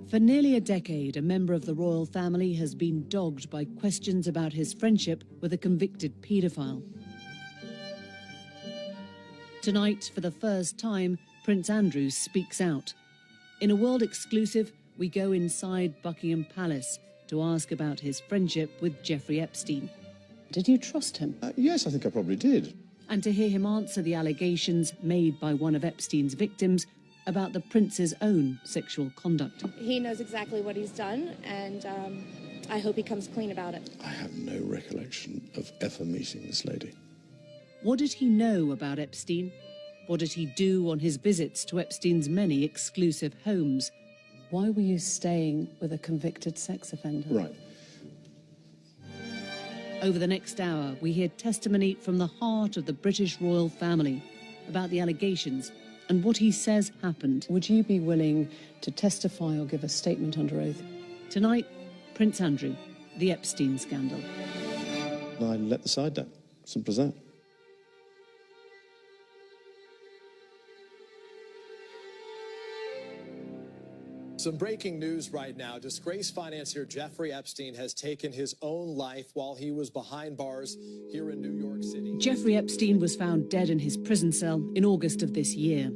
For nearly a decade, a member of the royal family has been dogged by questions about his friendship with a convicted paedophile. Tonight, for the first time, Prince Andrew speaks out. In a world exclusive, we go inside Buckingham Palace to ask about his friendship with Jeffrey Epstein. Did you trust him? Yes, I think I probably did. And to hear him answer the allegations made by one of Epstein's victims about the prince's own sexual conduct. He knows exactly what he's done, and I hope he comes clean about it. I have no recollection of ever meeting this lady. What did he know about Epstein? What did he do on his visits to Epstein's many exclusive homes? Why were you staying with a convicted sex offender? Right. Over the next hour, we hear testimony from the heart of the British royal family about the allegations and what he says happened. Would you be willing to testify or give a statement under oath? Tonight, Prince Andrew, the Epstein scandal. I let the side down. Simple as that. Some breaking news right now. Disgraced financier Jeffrey Epstein has taken his own life while he was behind bars here in New York City. Jeffrey Epstein was found dead in his prison cell in August of this year.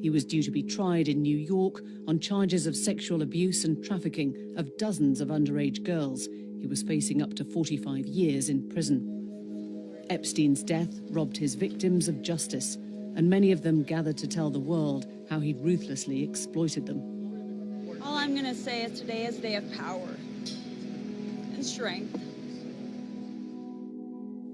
He was due to be tried in New York on charges of sexual abuse and trafficking of dozens of underage girls. He was facing up to 45 years in prison. Epstein's death robbed his victims of justice, and many of them gathered to tell the world how he ruthlessly exploited them. All I'm going to say is today is a day of power and strength.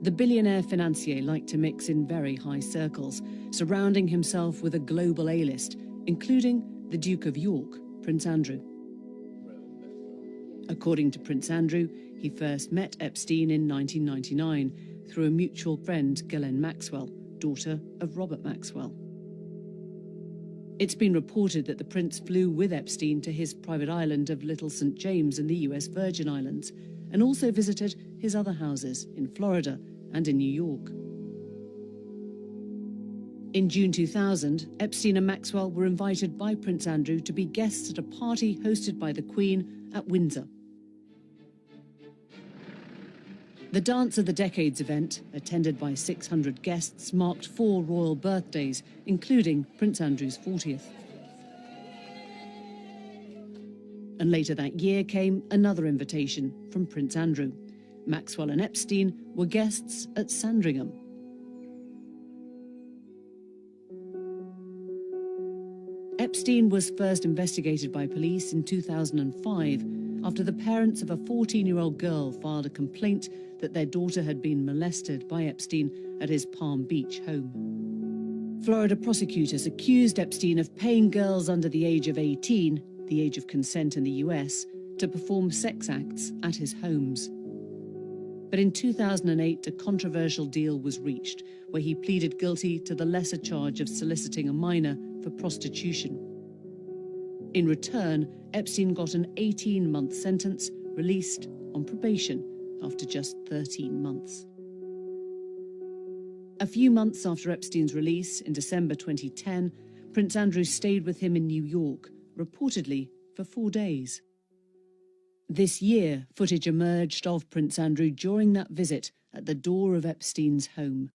The billionaire financier liked to mix in very high circles, surrounding himself with a global A-list, including the Duke of York, Prince Andrew. According to Prince Andrew, he first met Epstein in 1999 through a mutual friend, Ghislaine Maxwell, daughter of Robert Maxwell. It's been reported that the prince flew with Epstein to his private island of Little St. James in the US Virgin Islands, and also visited his other houses in Florida and in New York. In June 2000, Epstein and Maxwell were invited by Prince Andrew to be guests at a party hosted by the Queen at Windsor. The Dance of the Decades event, attended by 600 guests, marked 4 royal birthdays, including Prince Andrew's 40th. And later that year came another invitation from Prince Andrew. Maxwell and Epstein were guests at Sandringham. Epstein was first investigated by police in 2005 after the parents of a 14-year-old girl filed a complaint that their daughter had been molested by Epstein at his Palm Beach home. Florida prosecutors accused Epstein of paying girls under the age of 18, the age of consent in the US, to perform sex acts at his homes. But in 2008, a controversial deal was reached where he pleaded guilty to the lesser charge of soliciting a minor for prostitution. In return, Epstein got an 18-month sentence, released on probation after just 13 months. A few months after Epstein's release, in December 2010, Prince Andrew stayed with him in New York, reportedly for 4 days. This year, footage emerged of Prince Andrew during that visit at the door of Epstein's home.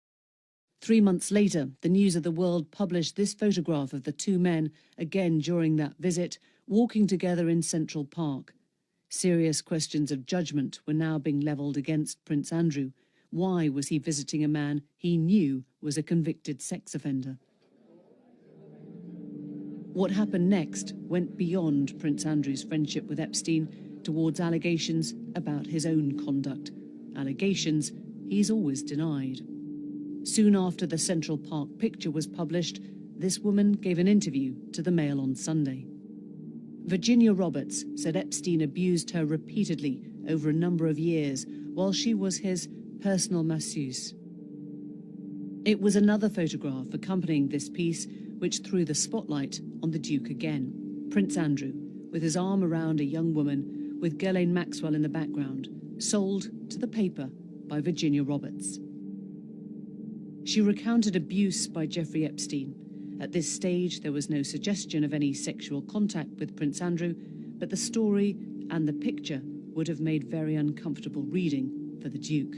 3 months later, the News of the World published this photograph of the two men, again during that visit, walking together in Central Park. Serious questions of judgment were now being levelled against Prince Andrew. Why was he visiting a man he knew was a convicted sex offender? What happened next went beyond Prince Andrew's friendship with Epstein towards allegations about his own conduct. Allegations he's always denied. Soon after the Central Park picture was published, this woman gave an interview to the Mail on Sunday. Virginia Roberts said Epstein abused her repeatedly over a number of years while she was his personal masseuse. It was another photograph accompanying this piece which threw the spotlight on the Duke again. Prince Andrew, with his arm around a young woman with Ghislaine Maxwell in the background, sold to the paper by Virginia Roberts. She recounted abuse by Jeffrey Epstein. At this stage, there was no suggestion of any sexual contact with Prince Andrew, but the story and the picture would have made very uncomfortable reading for the Duke.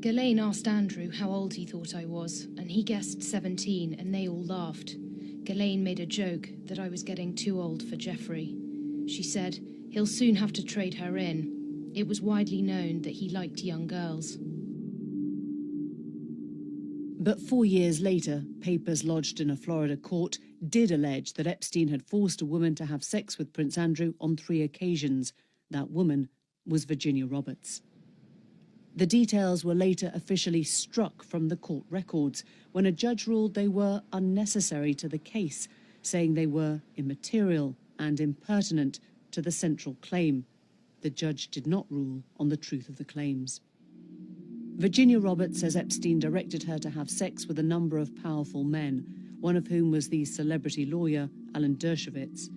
Ghislaine asked Andrew how old he thought I was, and he guessed 17, and they all laughed. Ghislaine made a joke that I was getting too old for Geoffrey. She said he'll soon have to trade her in. It was widely known that he liked young girls. But 4 years later, papers lodged in a Florida court did allege that Epstein had forced a woman to have sex with Prince Andrew on 3 occasions. That woman was Virginia Roberts. The details were later officially struck from the court records when a judge ruled they were unnecessary to the case, saying they were immaterial and impertinent to the central claim. The judge did not rule on the truth of the claims. Virginia Roberts says Epstein directed her to have sex with a number of powerful men, one of whom was the celebrity lawyer Alan Dershowitz.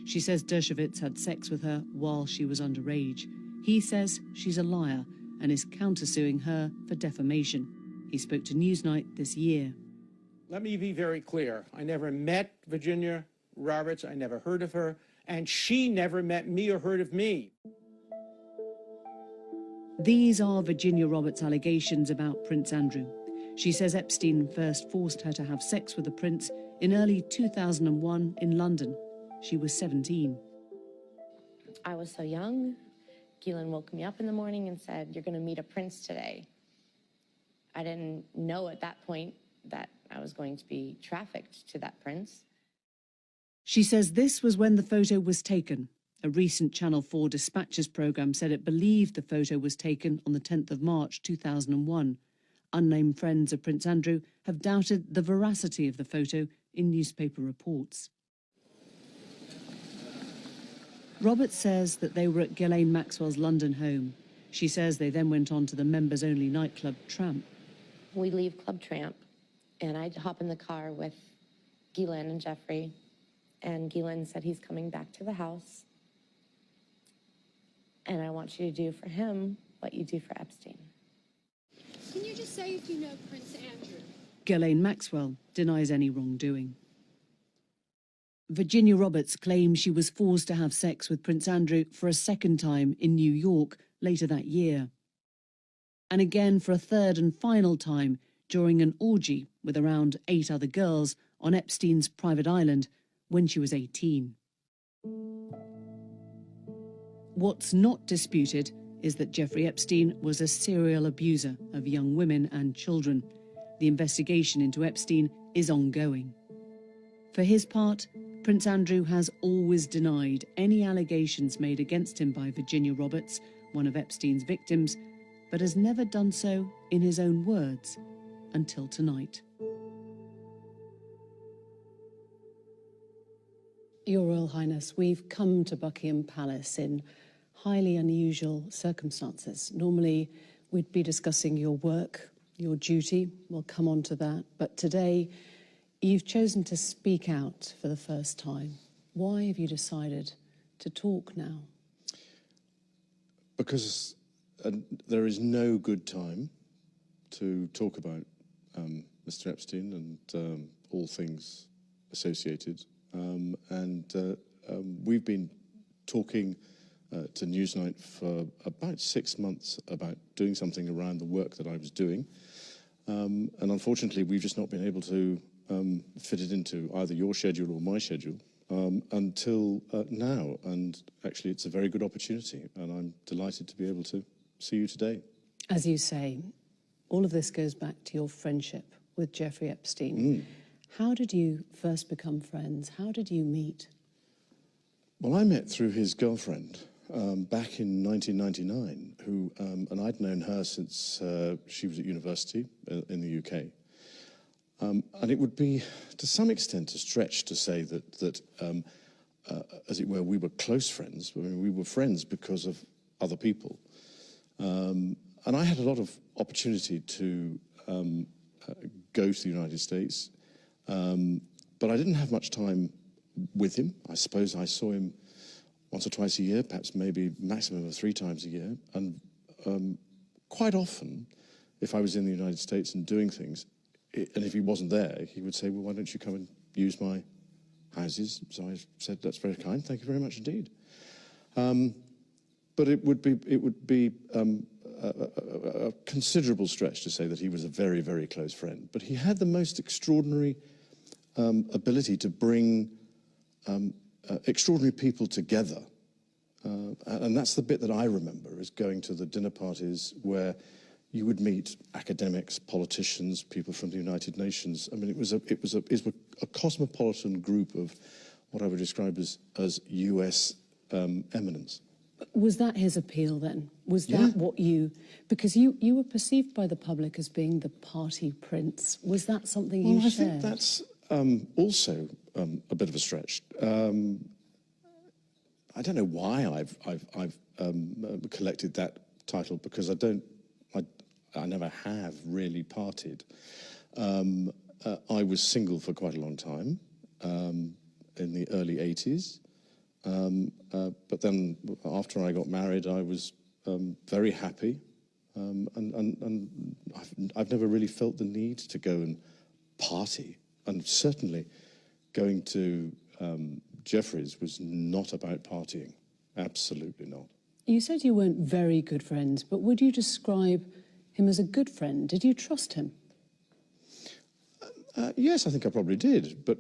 She says Dershowitz had sex with her while she was underage. He says she's a liar and is countersuing her for defamation. He spoke to Newsnight this year. Let me be very clear. I never met Virginia Roberts. I never heard of her. And she never met me or heard of me. These are Virginia Roberts' allegations about Prince Andrew. She says Epstein first forced her to have sex with the prince in early 2001 in London. She was 17. I was so young. Ghislaine woke me up in the morning and said, "You're going to meet a prince today." I didn't know at that point that I was going to be trafficked to that prince. She says this was when the photo was taken. A recent Channel 4 Dispatches programme said it believed the photo was taken on the 10th of March 2001. Unnamed friends of Prince Andrew have doubted the veracity of the photo in newspaper reports. Roberts says that they were at Ghislaine Maxwell's London home. She says they then went on to the members-only nightclub Tramp. We leave Club Tramp, and I hop in the car with Ghislaine and Geoffrey, and Ghislaine said he's coming back to the house, and I want you to do for him what you do for Epstein. Can you just say if you know Prince Andrew? Ghislaine Maxwell denies any wrongdoing. Virginia Roberts claims she was forced to have sex with Prince Andrew for a second time in New York later that year. And again for a third and final time during an orgy with around 8 other girls on Epstein's private island when she was 18. What's not disputed is that Jeffrey Epstein was a serial abuser of young women and children. The investigation into Epstein is ongoing. For his part, Prince Andrew has always denied any allegations made against him by Virginia Roberts, one of Epstein's victims, but has never done so in his own words until tonight. Your Royal Highness, we've come to Buckingham Palace in highly unusual circumstances. Normally, we'd be discussing your work, your duty. We'll come on to that. But today, you've chosen to speak out for the first time. Why have you decided to talk now? Because there is no good time to talk about Mr. Epstein and all things associated. We've been talking to Newsnight for about 6 months about doing something around the work that I was doing. And unfortunately, we've just not been able to fit it into either your schedule or my schedule until now. And actually, it's a very good opportunity, and I'm delighted to be able to see you today. As you say, all of this goes back to your friendship with Jeffrey Epstein. How did you first become friends? How did you meet? Well, I met through his girlfriend back in 1999, who, and I'd known her since she was at university in the UK. And it would be, to some extent, a stretch to say that as it were, we were close friends. I mean, we were friends because of other people. And I had a lot of opportunity to go to the United States, but I didn't have much time with him. I suppose I saw him once or twice a year, perhaps maybe maximum of 3 times a year. And quite often, if I was in the United States and doing things, and if he wasn't there, he would say, well, why don't you come and use my houses? So I said, that's very kind, thank you very much indeed. But it would be a considerable stretch to say that he was a very, very close friend. But he had the most extraordinary ability to bring extraordinary people together. And that's the bit that I remember, is going to the dinner parties where you would meet academics, politicians, people from the United Nations. I mean, it was a cosmopolitan group of what I would describe as US eminence. Was that his appeal then? Was that what you... Because you were perceived by the public as being the party prince. Was that something you shared? I think that's also a bit of a stretch. I don't know why I've collected that title, because I never have really partied. I was single for quite a long time in the early 80s. But then after I got married, I was very happy, and I've never really felt the need to go and party. And certainly going to Jeffrey's was not about partying, absolutely not. You said you weren't very good friends, but would you describe him as a good friend? Did you trust him? Yes, I think I probably did, but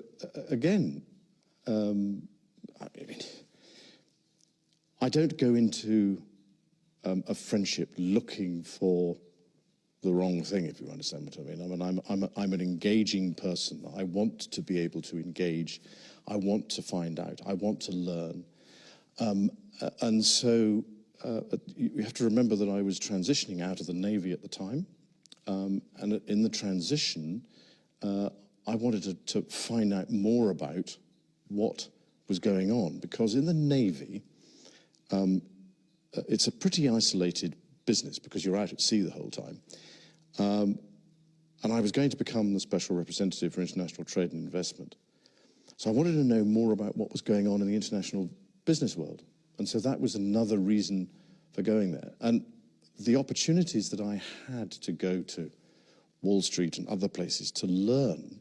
again, I mean, I don't go into a friendship looking for the wrong thing, if you understand what I mean. I'm an engaging person. I want to be able to engage. I want to find out. I want to learn. And so you have to remember that I was transitioning out of the Navy at the time. And in the transition, I wanted to find out more about what was going on, because in the Navy, it's a pretty isolated business because you're out at sea the whole time. And I was going to become the Special Representative for International Trade and Investment. So I wanted to know more about what was going on in the international business world. And so that was another reason for going there. And the opportunities that I had to go to Wall Street and other places to learn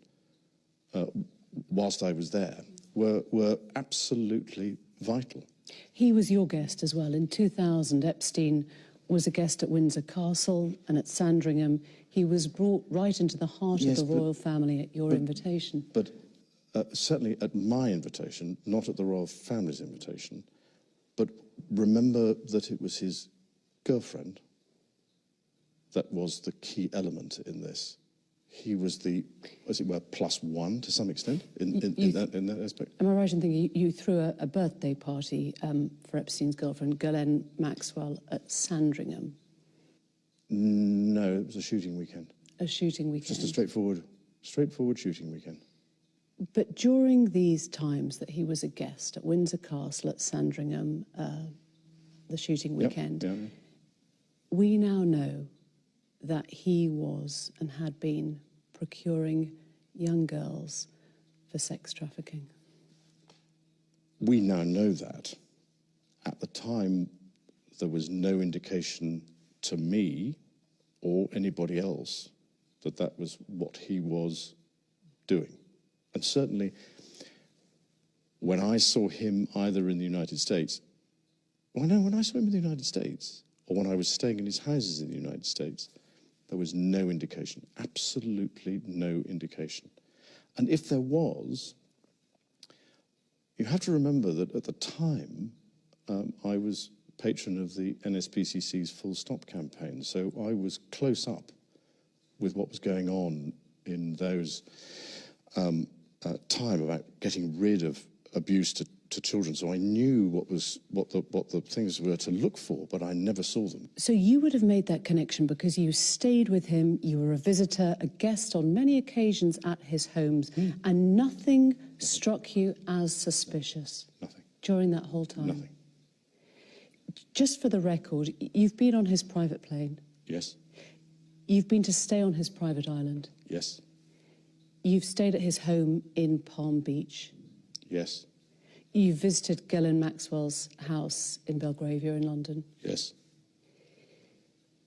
whilst I was there were absolutely vital. He was your guest as well. In 2000, Epstein was a guest at Windsor Castle and at Sandringham. He was brought right into the heart of the royal family at your invitation. But certainly at my invitation, not at the royal family's invitation. But remember that it was his girlfriend that was the key element in this. He was the, as it were, plus one to some extent in that aspect. Am I right in thinking you threw a birthday party for Epstein's girlfriend, Ghislaine Maxwell, at Sandringham? No, it was a shooting weekend. A shooting weekend? Just a straightforward shooting weekend. But during these times that he was a guest at Windsor Castle, at Sandringham, the shooting weekend, we now know that he was and had been procuring young girls for sex trafficking. We now know that. At the time, there was no indication to me or anybody else that that was what he was doing. And certainly, when I saw him either in the United States, when I saw him in the United States, or when I was staying in his houses in the United States, there was no indication, absolutely no indication. And if there was, you have to remember that at the time, I was patron of the NSPCC's Full Stop campaign, so I was close up with what was going on in those time about getting rid of abuse to children. So I knew what the things were to look for, but I never saw them. So you would have made that connection because you stayed with him, you were a visitor, a guest on many occasions at his homes, and nothing struck you as suspicious? Nothing. During that whole time? Nothing. Just for the record, you've been on his private plane? Yes. You've been to stay on his private island? Yes. You've stayed at his home in Palm Beach? Yes. You visited Ghislaine Maxwell's house in Belgravia in London? Yes.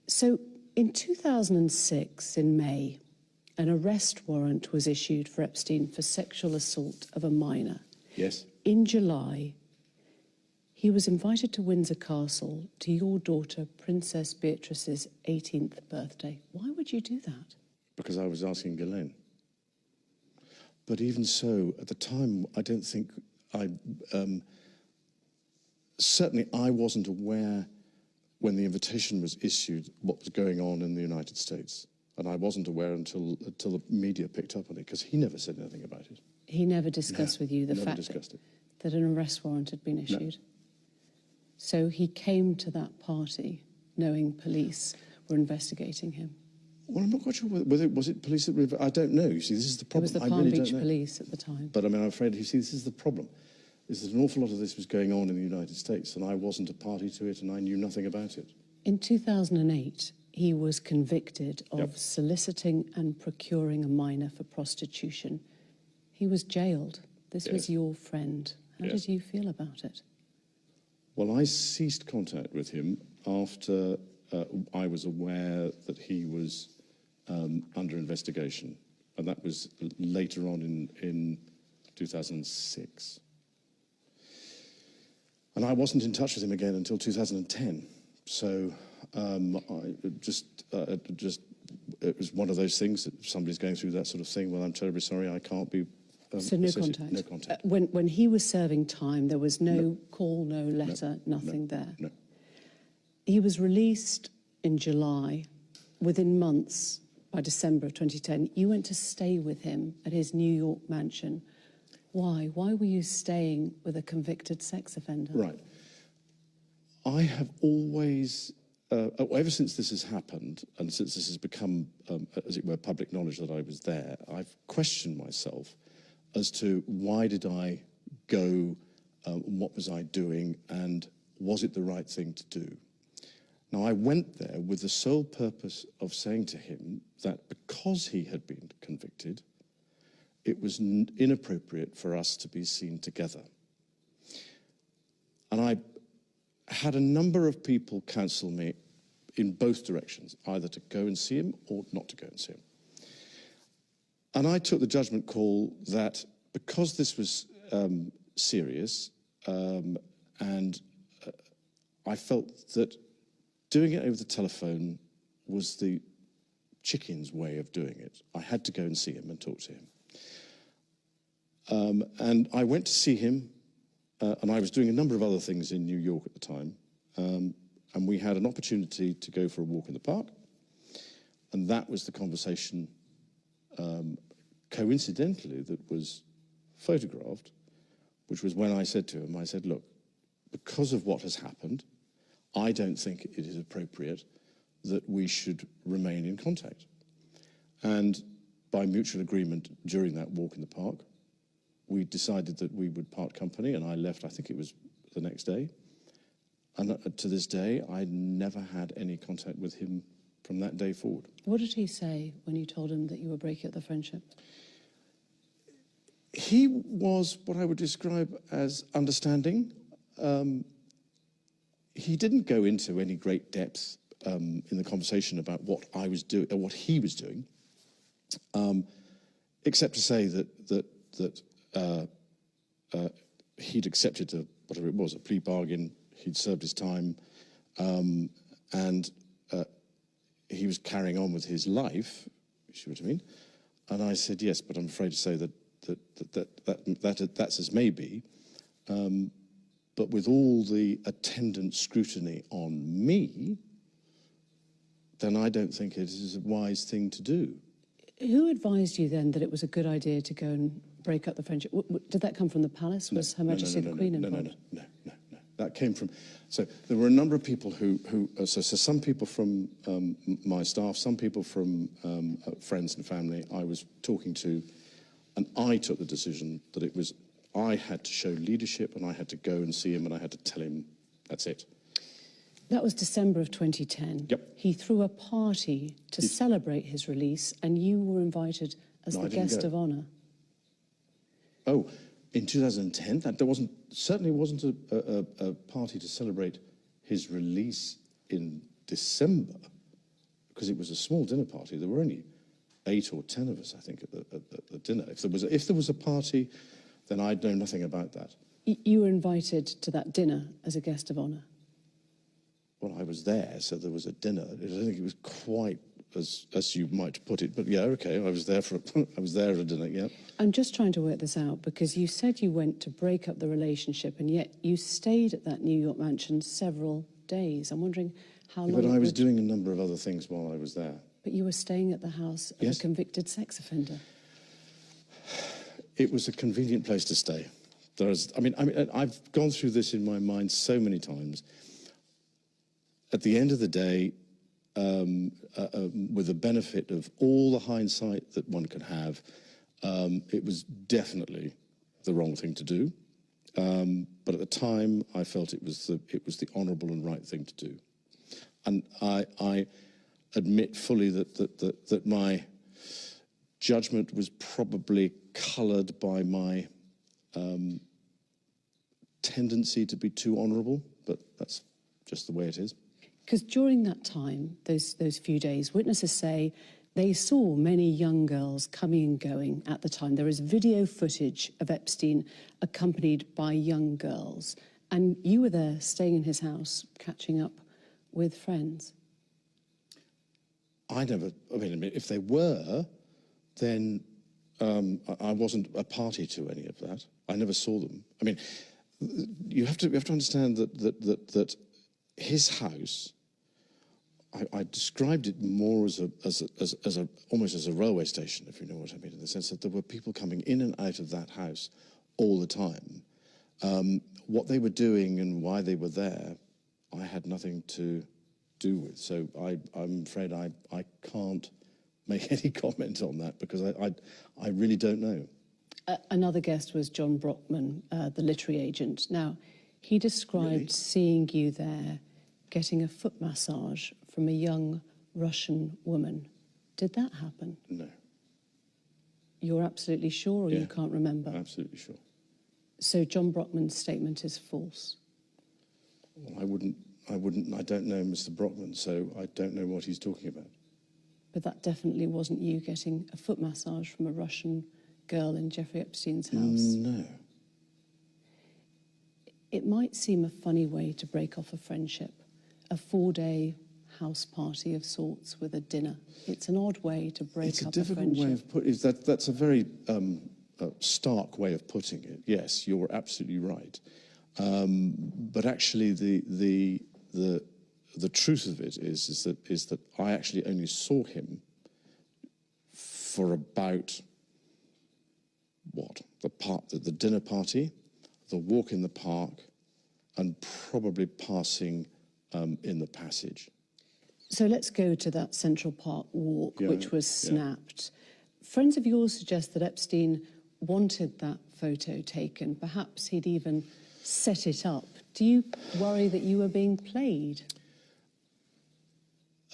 So in 2006, in May, an arrest warrant was issued for Epstein for sexual assault of a minor. Yes. In July, He was invited to Windsor Castle to your daughter, Princess Beatrice's 18th birthday. Why would you do that? Because I was asking Ghislaine. But even so, at the time, I don't think certainly I wasn't aware when the invitation was issued what was going on in the United States. And I wasn't aware until the media picked up on it, because he never said anything about it. He never discussed with you the fact that an arrest warrant had been issued? No. So he came to that party knowing police were investigating him? Well, I'm not quite sure whether was it police that were, I don't know. You see, this is the problem. It was the Palm Beach police at the time. But I mean, I'm afraid, you see, this is the problem, is that an awful lot of this was going on in the United States, and I wasn't a party to it, and I knew nothing about it. In 2008, he was convicted of soliciting and procuring a minor for prostitution. He was jailed. This was your friend. How did you feel about it? Well, I ceased contact with him after I was aware that he was under investigation, and that was later on in 2006. And I wasn't in touch with him again until 2010. So it was one of those things that somebody's going through that sort of thing. Well, I'm terribly sorry, I can't be. So no contact? No contact. When he was serving time, there was no call, no letter, nothing there? No. He was released in July. Within months, by December of 2010, you went to stay with him at his New York mansion. Why? Why were you staying with a convicted sex offender? Right. I have always, ever since this has happened, and since this has become, as it were, public knowledge that I was there, I've questioned myself as to why did I go, what was I doing, and was it the right thing to do? Now, I went there with the sole purpose of saying to him that because he had been convicted, it was inappropriate for us to be seen together. And I had a number of people counsel me in both directions, either to go and see him or not to go and see him. And I took the judgment call that because this was serious, and I felt that doing it over the telephone was the chicken's way of doing it. I had to go and see him and talk to him. And I went to see him, and I was doing a number of other things in New York at the time, and we had an opportunity to go for a walk in the park, and that was the conversation, coincidentally, that was photographed, which was when I said to him, I said, look, because of what has happened, I don't think it is appropriate that we should remain in contact. And by mutual agreement during that walk in the park, we decided that we would part company, and I left, I think it was the next day. And to this day, I never had any contact with him from that day forward. What did he say when you told him that you were breaking up the friendship? He was what I would describe as understanding. He didn't go into any great depth in the conversation about what I was doing, or what he was doing, except to say that he'd accepted whatever it was, a plea bargain. He'd served his time, and he was carrying on with his life. You see what I mean? And I said yes, but I'm afraid to say that's as may be. But with all the attendant scrutiny on me, then I don't think it is a wise thing to do. Who advised you then that it was a good idea to go and break up the friendship? Did that come from the palace? Was Her Majesty the Queen involved? No. That came from, so there were a number of people so some people from my staff, some people from friends and family I was talking to, and I took the decision that it was, I had to show leadership, and I had to go and see him, and I had to tell him, that's it. That was December of 2010. Yep. He threw a party to celebrate his release, and you were invited as the guest of honour. Oh, in 2010? There certainly wasn't a party to celebrate his release in December, because it was a small dinner party. There were only 8 or 10 of us, I think, at the dinner. If there was a party, then I'd know nothing about that. You were invited to that dinner as a guest of honour. Well, I was there, so there was a dinner. I don't think it was quite as you might put it, but yeah, okay, I was there I was there at a dinner, yeah. I'm just trying to work this out because you said you went to break up the relationship and yet you stayed at that New York mansion several days. I'm wondering how long... But I was doing a number of other things while I was there. But you were staying at the house of a convicted sex offender. It was a convenient place to stay. I mean, I've gone through this in my mind so many times. At the end of the day, with the benefit of all the hindsight that one could have, it was definitely the wrong thing to do. But at the time, I felt it was the honourable and right thing to do. And I admit fully that my judgment was probably coloured by my tendency to be too honourable, but that's just the way it is. Because during that time, those few days, witnesses say they saw many young girls coming and going at the time. There is video footage of Epstein accompanied by young girls. And you were there staying in his house, catching up with friends. I mean, if they were, then I wasn't a party to any of that. I never saw them. I mean, you have to understand that his house, I described it more as almost as a railway station, if you know what I mean, in the sense that there were people coming in and out of that house all the time. What they were doing and why they were there, I had nothing to do with. So I'm afraid I can't make any comment on that because I really don't know. Another guest was John Brockman, the literary agent. Now, he described seeing you there getting a foot massage from a young Russian woman. Did that happen? No. You're absolutely sure or you can't remember? Absolutely sure. So John Brockman's statement is false? Well, I don't know Mr. Brockman, so I don't know what he's talking about. But that definitely wasn't you getting a foot massage from a Russian girl in Jeffrey Epstein's house? No. It might seem a funny way to break off a friendship, a 4-day house party of sorts with a dinner. It's an odd way to break up a friendship. It's a difficult way of putting it. That's a very stark way of putting it. Yes, you're absolutely right. But actually, the truth of it is that I actually only saw him for about the dinner party, the walk in the park, and probably passing in the passage. So let's go to that Central Park walk, which was snapped. Friends of yours suggest that Epstein wanted that photo taken. Perhaps he'd even set it up. Do you worry that you were being played?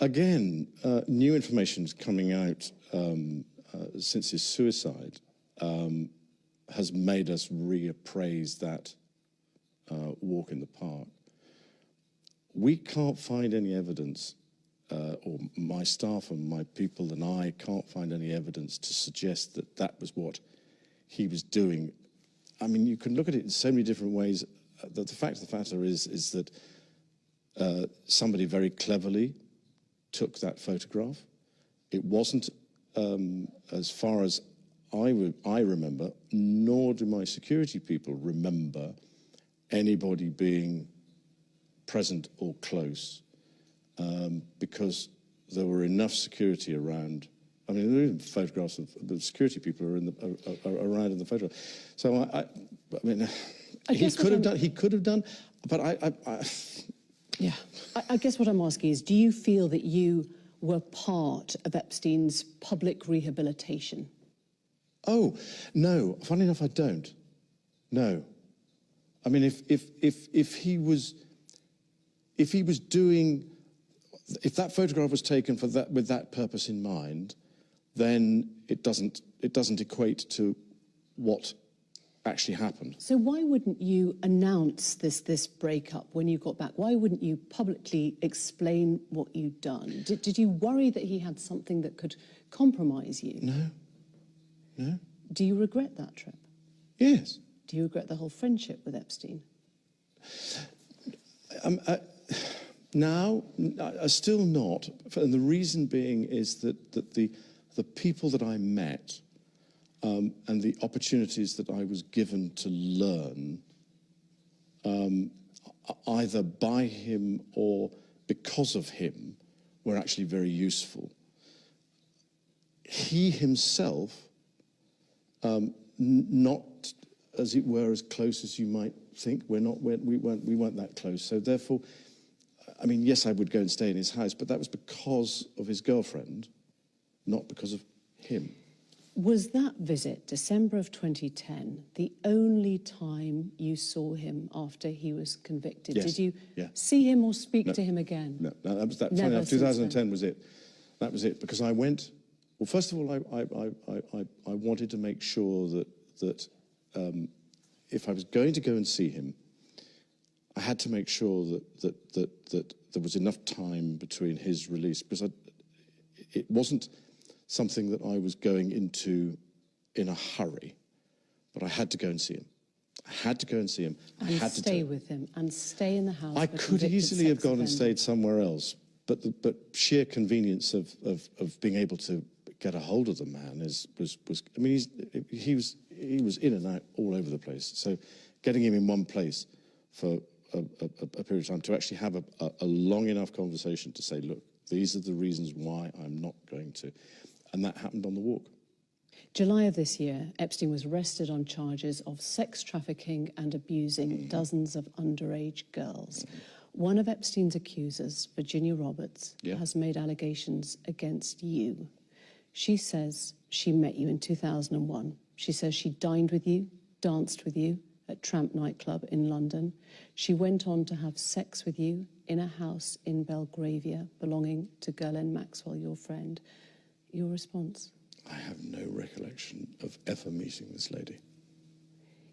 Again, new information's coming out since his suicide has made us reappraise that walk in the park. We can't find any evidence, or my staff and my people and I can't find any evidence to suggest that that was what he was doing. I mean, you can look at it in so many different ways. The fact of the matter is that somebody very cleverly took that photograph. It wasn't, as far as I remember, nor do my security people remember anybody being present or close, because there were enough security around. I mean, there are even photographs of the security people are around in the photograph. So I mean, he could have done, but Yeah. I guess what I'm asking is, do you feel that you were part of Epstein's public rehabilitation? Oh, no. Funny enough, I don't. No. I mean, if he was doing, if that photograph was taken for that with that purpose in mind, then it doesn't equate to what actually happened. So why wouldn't you announce this breakup when you got back? Why wouldn't you publicly explain what you'd done? Did you worry that he had something that could compromise you? No. No. Do you regret that trip? Yes. Do you regret the whole friendship with Epstein? Now, still not. And the reason being is that the people that I met and the opportunities that I was given to learn, either by him or because of him, were actually very useful. He himself, not, as it were, as close as you might think. We weren't that close. So therefore, I mean, yes, I would go and stay in his house, but that was because of his girlfriend, not because of him. Was that visit, December of 2010, the only time you saw him after he was convicted? Yes. Did you Yeah. see him or speak to him again? No, that was that. Never Funny enough, since 2010 was it. That was it, because I went. Well, first of all, I wanted to make sure that if I was going to go and see him, I had to make sure that there was enough time between his release, because it wasn't something that I was going into in a hurry, but I had to go and see him. I had to go and see him. I And had to stay with him and stay in the house. I of a could convicted easily have sex gone and offender. stayed somewhere else, but sheer convenience of being able to get a hold of the man was. I mean, he was in and out all over the place. So getting him in one place for a period of time to actually have a long enough conversation to say, look, these are the reasons why I'm not going to, and that happened on the walk. July of this year, Epstein was arrested on charges of sex trafficking and abusing dozens of underage girls. One of Epstein's accusers, Virginia Roberts, has made allegations against you. She says she met you in 2001. She says she dined with you, danced with you at Tramp nightclub in London. She went on to have sex with you in a house in Belgravia belonging to Ghislaine Maxwell, your friend. Your response? I have no recollection of ever meeting this lady.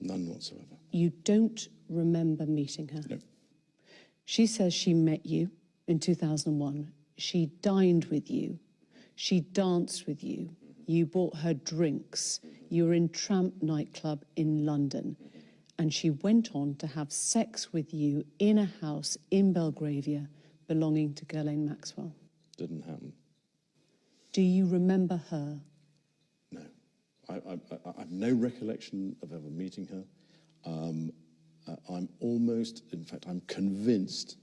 None whatsoever. You don't remember meeting her? No. She says she met you in 2001. She dined with you. She danced with you. You bought her drinks. You were in Tramp nightclub in London. And she went on to have sex with you in a house in Belgravia belonging to Ghislaine Maxwell. Didn't happen. Do you remember her? No. I have no recollection of ever meeting her. I'm almost, in fact, I'm convinced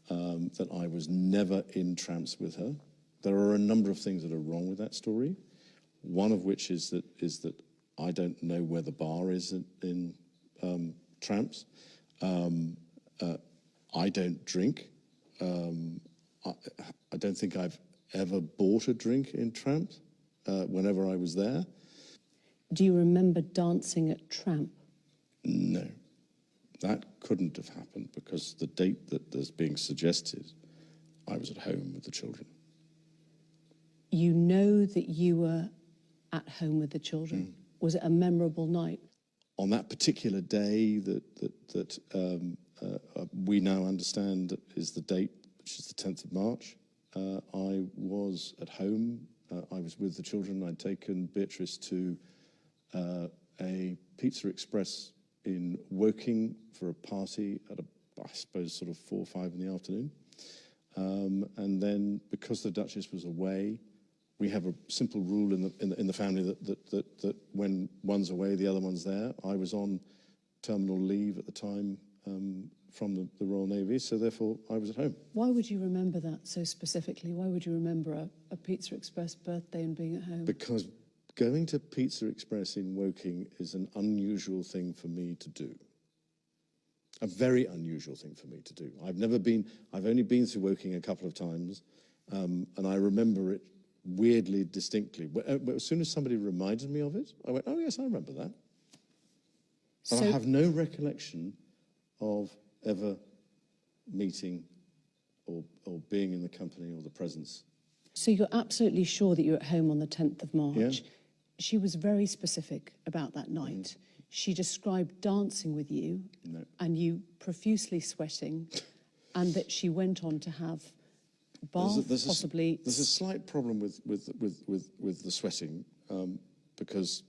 that I was never in Tramps with her. There are a number of things that are wrong with that story. One of which is that I don't know where the bar is in Tramps. I don't drink. I don't think I've ever bought a drink in Tramp whenever I was there. Do you remember dancing at Tramp? No, that couldn't have happened because the date that is being suggested, I was at home with the children. You know that you were at home with the children. Was it a memorable night? On that particular day that we now understand is the date, which is the 10th of March, I was at home. I was with the children. I'd taken Beatrice to a Pizza Express in Woking for a party at I suppose sort of 4 or 5 in the afternoon. And then because the Duchess was away, we have a simple rule in the family that when one's away, the other one's there. I was on terminal leave at the time from the Royal Navy, so therefore I was at home. Why would you remember that so specifically? Why would you remember a Pizza Express birthday and being at home? Because going to Pizza Express in Woking is an unusual thing for me to do. A very unusual thing for me to do. I've only been through Woking a couple of times, and I remember it weirdly distinctly. As soon as somebody reminded me of it, I went, oh yes, I remember that. But I have no recollection of ever meeting or being in the company or the presence. So you're absolutely sure that you're at home on the 10th of March. Yeah. She was very specific about that night. She described dancing with you and you profusely sweating, and that she went on to have bath, possibly. There's a slight problem with the sweating because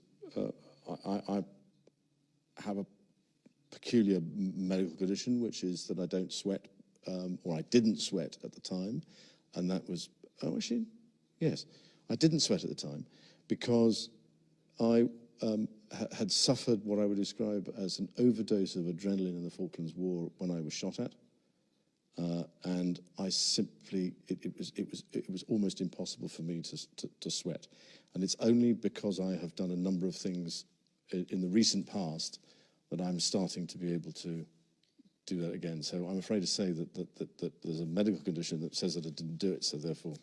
I have peculiar medical condition, which is that I don't sweat, or I didn't sweat at the time, and that was, oh, actually, yes, I didn't sweat at the time because I had suffered what I would describe as an overdose of adrenaline in the Falklands War when I was shot at, and I simply, it was almost impossible for me to sweat, and it's only because I have done a number of things in the recent past that I'm starting to be able to do that again. So I'm afraid to say that there's a medical condition that says that I didn't do it, so therefore.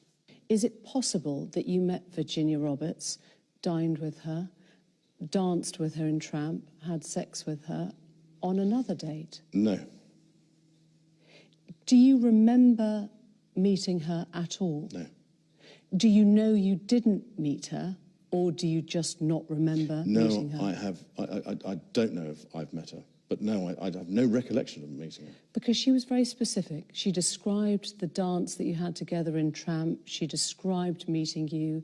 Is it possible that you met Virginia Roberts, dined with her, danced with her in Tramp, had sex with her on another date? No. Do you remember meeting her at all? No. Do you know you didn't meet her, or do you just not remember meeting her? No, I don't know if I've met her, but no, I have no recollection of meeting her. Because she was very specific. She described the dance that you had together in Tramp. She described meeting you.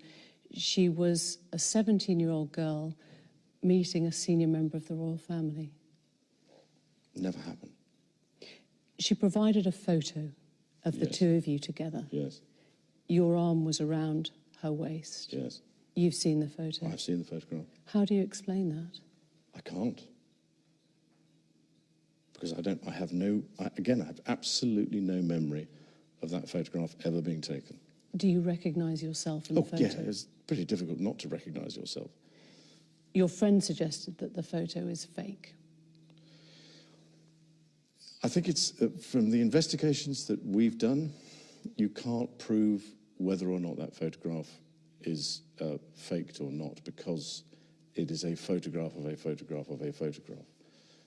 She was a 17-year-old girl meeting a senior member of the royal family. Never happened. She provided a photo of the two of you together. Yes. Your arm was around her waist. Yes. You've seen the photo. I've seen the photograph. How do you explain that? I can't. Because I have absolutely no memory of that photograph ever being taken. Do you recognise yourself in the photo? Yeah, it's pretty difficult not to recognise yourself. Your friend suggested that the photo is fake. I think it's, from the investigations that we've done, you can't prove whether or not that photograph is faked or not, because it is a photograph of a photograph of a photograph.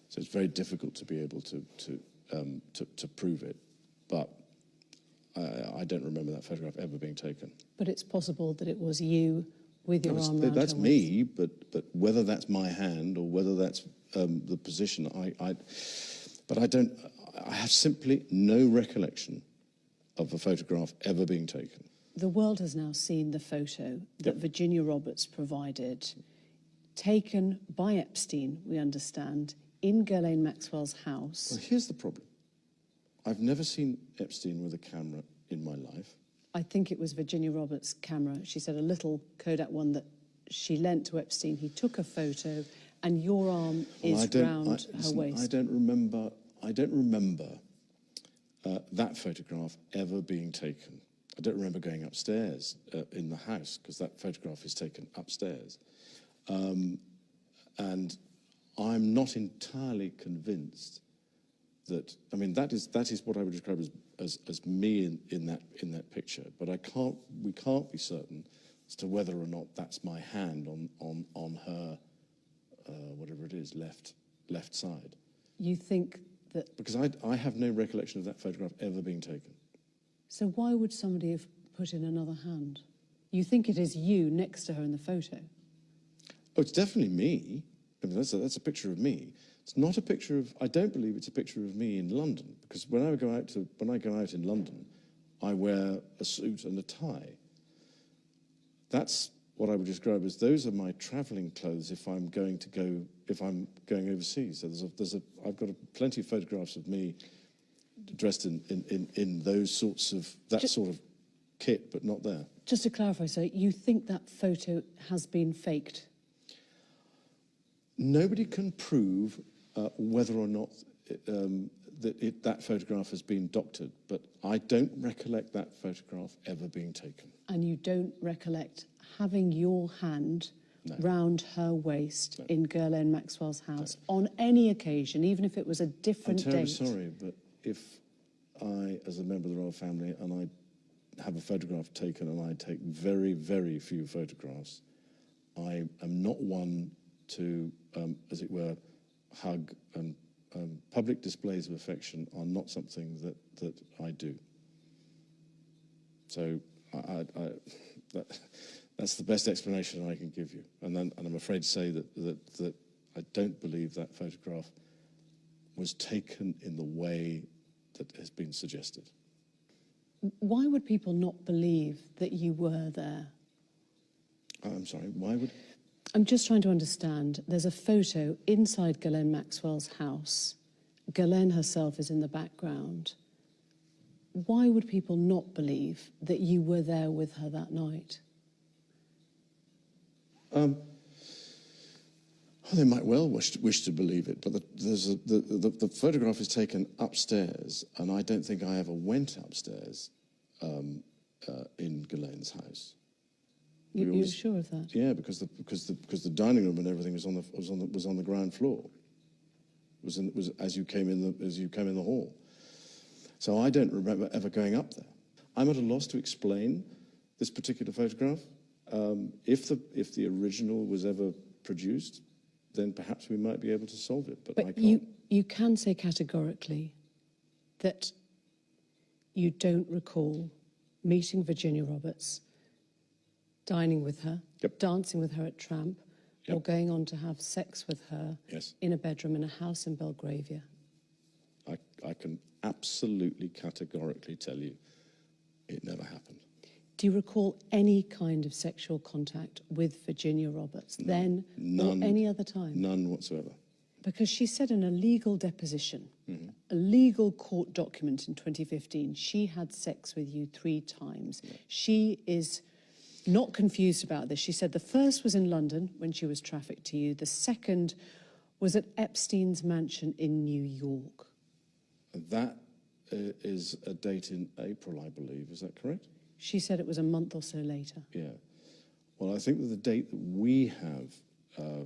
So it's very difficult to be able to prove it. But I don't remember that photograph ever being taken. But it's possible that it was you with your arm around that's her me, but whether that's my hand or whether that's the position, I have simply no recollection of a photograph ever being taken. The world has now seen the photo that Virginia Roberts provided, taken by Epstein, we understand, in Ghislaine Maxwell's house. Well, here's the problem. I've never seen Epstein with a camera in my life. I think it was Virginia Roberts' camera. She said a little Kodak one that she lent to Epstein. He took a photo, and your arm is round her waist. I don't remember that photograph ever being taken. I don't remember going upstairs in the house, because that photograph is taken upstairs. And I'm not entirely convinced that, I mean, that is what I would describe as me in that picture. But we can't be certain as to whether or not that's my hand on her, whatever it is, left side. You think that... Because I have no recollection of that photograph ever being taken. So why would somebody have put in another hand? You think it is you next to her in the photo? Oh, it's definitely me. I mean, that's a picture of me. It's not a picture of, I don't believe it's a picture of me in London, because when I go out in London, I wear a suit and a tie. That's what I would describe as, those are my travelling clothes if I'm going going overseas. So I've got plenty of photographs of me dressed in those sorts of, sort of kit, but not there. Just to clarify, so you think that photo has been faked? Nobody can prove whether or not that photograph has been doctored, but I don't recollect that photograph ever being taken. And you don't recollect having your hand round her waist in Ghislaine Maxwell's house on any occasion, even if it was a different date? I'm terribly sorry, but if I, as a member of the royal family, and I have a photograph taken, and I take very, very few photographs, I am not one to, as it were, hug, and public displays of affection are not something that I do. So that's the best explanation I can give you. And I'm afraid to say that I don't believe that photograph was taken in the way that has been suggested. Why would people not believe that you were there? I'm sorry, why would... I'm just trying to understand. There's a photo inside Ghislaine Maxwell's house. Ghislaine herself is in the background. Why would people not believe that you were there with her that night? Well, they might well wish to believe it, but the photograph is taken upstairs, and I don't think I ever went upstairs in Ghislaine's house. You're sure of that? Yeah, because the dining room and everything was on the ground floor. It was as you came in the hall. So I don't remember ever going up there. I'm at a loss to explain this particular photograph. If the original was ever produced, then perhaps we might be able to solve it. But I can't. You can say categorically that you don't recall meeting Virginia Roberts, dining with her, Yep. dancing with her at Tramp, or Yep. going on to have sex with her Yes. in a bedroom in a house in Belgravia. I can absolutely categorically tell you it never happened. Do you recall any kind of sexual contact with Virginia Roberts then None. or any other time? None whatsoever. Because she said in a legal deposition, Mm-hmm. a legal court document in 2015, she had sex with you 3 times. Yeah. She is not confused about this. She said the first was in London when she was trafficked to you. The second was at Epstein's mansion in New York. That is a date in April, I believe. Is that correct? She said it was a month or so later. Yeah. Well, I think that the date that we have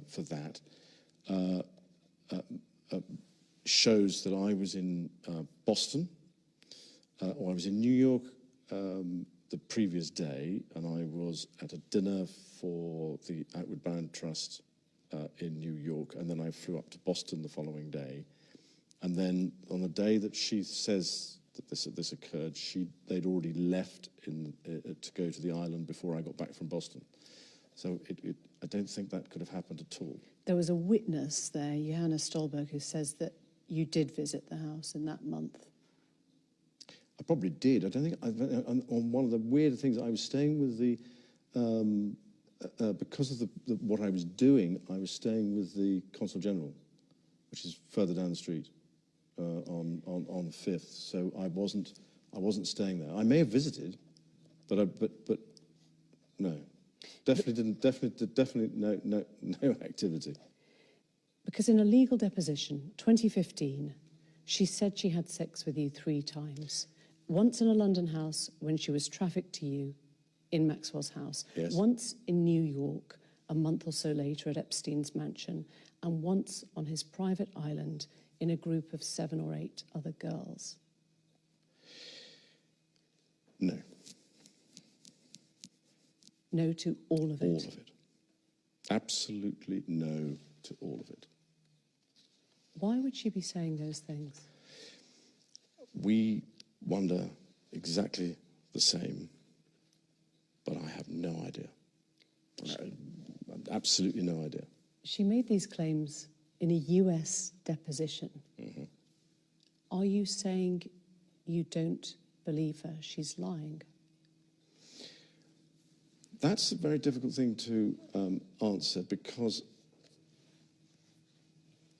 for that shows that I was in Boston, or I was in New York the previous day, and I was at a dinner for the Outward Bound Trust in New York, and then I flew up to Boston the following day. And then on the day that she says that this occurred, they'd already left to go to the island before I got back from Boston. So I don't think that could have happened at all. There was a witness there, Johanna Stolberg, who says that you did visit the house in that month. I probably did. I don't think. On one of the weird things, I was staying with because of what I was doing. I was staying with the Consul General, which is further down the street on Fifth. So I wasn't staying there. I may have visited, but no, definitely didn't. Definitely no activity. Because in a legal deposition, 2015, she said she had sex with you 3 times. Once in a London house when she was trafficked to you in Maxwell's house. Yes. Once in New York a month or so later at Epstein's mansion. And once on his private island in a group of 7 or 8 other girls. No. No to all of it? All of it. Absolutely no to all of it. Why would she be saying those things? We wonder exactly the same, but I have no idea. Absolutely no idea. She made these claims in a US deposition. Mm-hmm. Are you saying you don't believe her? She's lying? That's a very difficult thing to answer, because